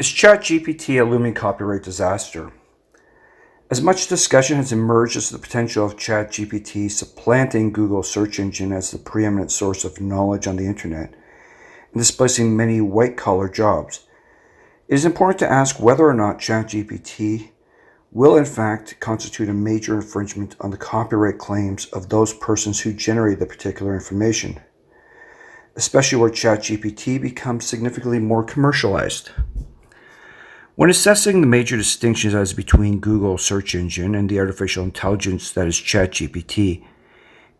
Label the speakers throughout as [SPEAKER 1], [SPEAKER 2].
[SPEAKER 1] Is ChatGPT a looming copyright disaster? As much discussion has emerged as to the potential of ChatGPT supplanting Google's search engine as the preeminent source of knowledge on the internet and displacing many white-collar jobs, it is important to ask whether or not ChatGPT will in fact constitute a major infringement on the copyright claims of those persons who generate the particular information, especially where ChatGPT becomes significantly more commercialized. When assessing the major distinctions as between Google's search engine and the artificial intelligence that is ChatGPT,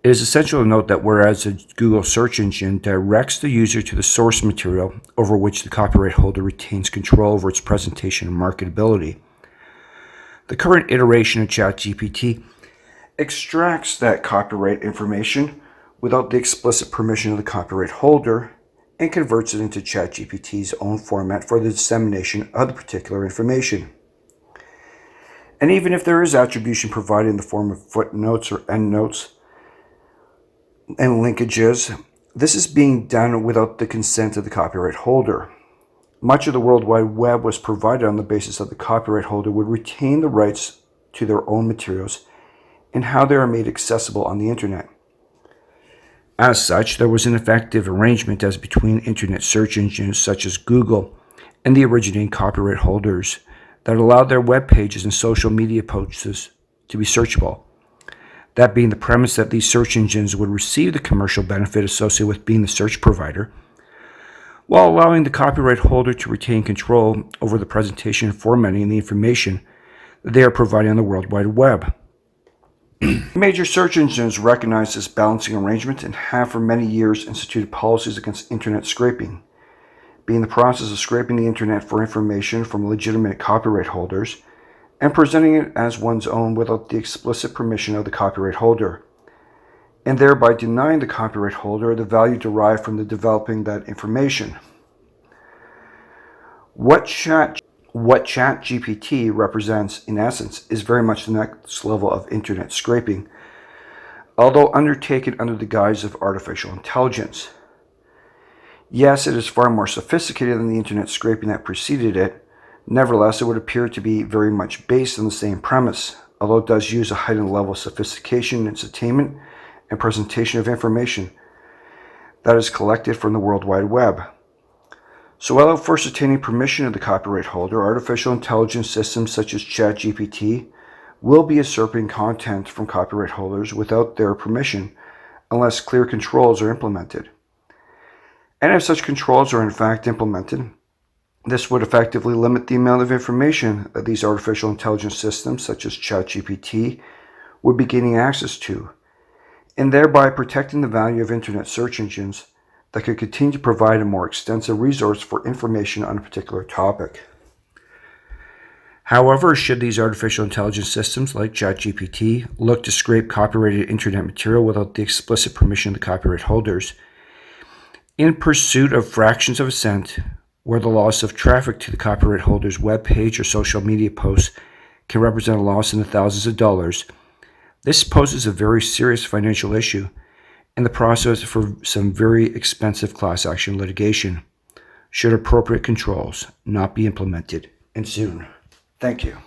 [SPEAKER 1] it is essential to note that whereas the Google search engine directs the user to the source material over which the copyright holder retains control over its presentation and marketability, the current iteration of ChatGPT extracts that copyright information without the explicit permission of the copyright holder and converts it into ChatGPT's own format for the dissemination of the particular information. And even if there is attribution provided in the form of footnotes or endnotes and linkages, this is being done without the consent of the copyright holder. Much of the World Wide Web was provided on the basis that the copyright holder would retain the rights to their own materials and how they are made accessible on the internet. As such, there was an effective arrangement as between internet search engines such as Google and the originating copyright holders that allowed their web pages and social media posts to be searchable. That being the premise that these search engines would receive the commercial benefit associated with being the search provider, while allowing the copyright holder to retain control over the presentation and formatting and the information that they are providing on the World Wide Web. Major search engines recognize this balancing arrangement and have for many years instituted policies against internet scraping, being the process of scraping the internet for information from legitimate copyright holders and presenting it as one's own without the explicit permission of the copyright holder, and thereby denying the copyright holder the value derived from the developing that information. What ChatGPT represents, in essence, is very much the next level of internet scraping, although undertaken under the guise of artificial intelligence. Yes, it is far more sophisticated than the internet scraping that preceded it. Nevertheless, it would appear to be very much based on the same premise, although it does use a heightened level of sophistication in its attainment and presentation of information that is collected from the World Wide Web. So without first attaining permission of the copyright holder, artificial intelligence systems such as ChatGPT will be usurping content from copyright holders without their permission unless clear controls are implemented. And if such controls are in fact implemented, this would effectively limit the amount of information that these artificial intelligence systems such as ChatGPT would be gaining access to, and thereby protecting the value of internet search engines that could continue to provide a more extensive resource for information on a particular topic. However, should these artificial intelligence systems like ChatGPT look to scrape copyrighted internet material without the explicit permission of the copyright holders, in pursuit of fractions of a cent, where the loss of traffic to the copyright holder's web page or social media posts can represent a loss in the thousands of dollars, this poses a very serious financial issue and the process for some very expensive class action litigation, should appropriate controls not be implemented, and soon. Thank you.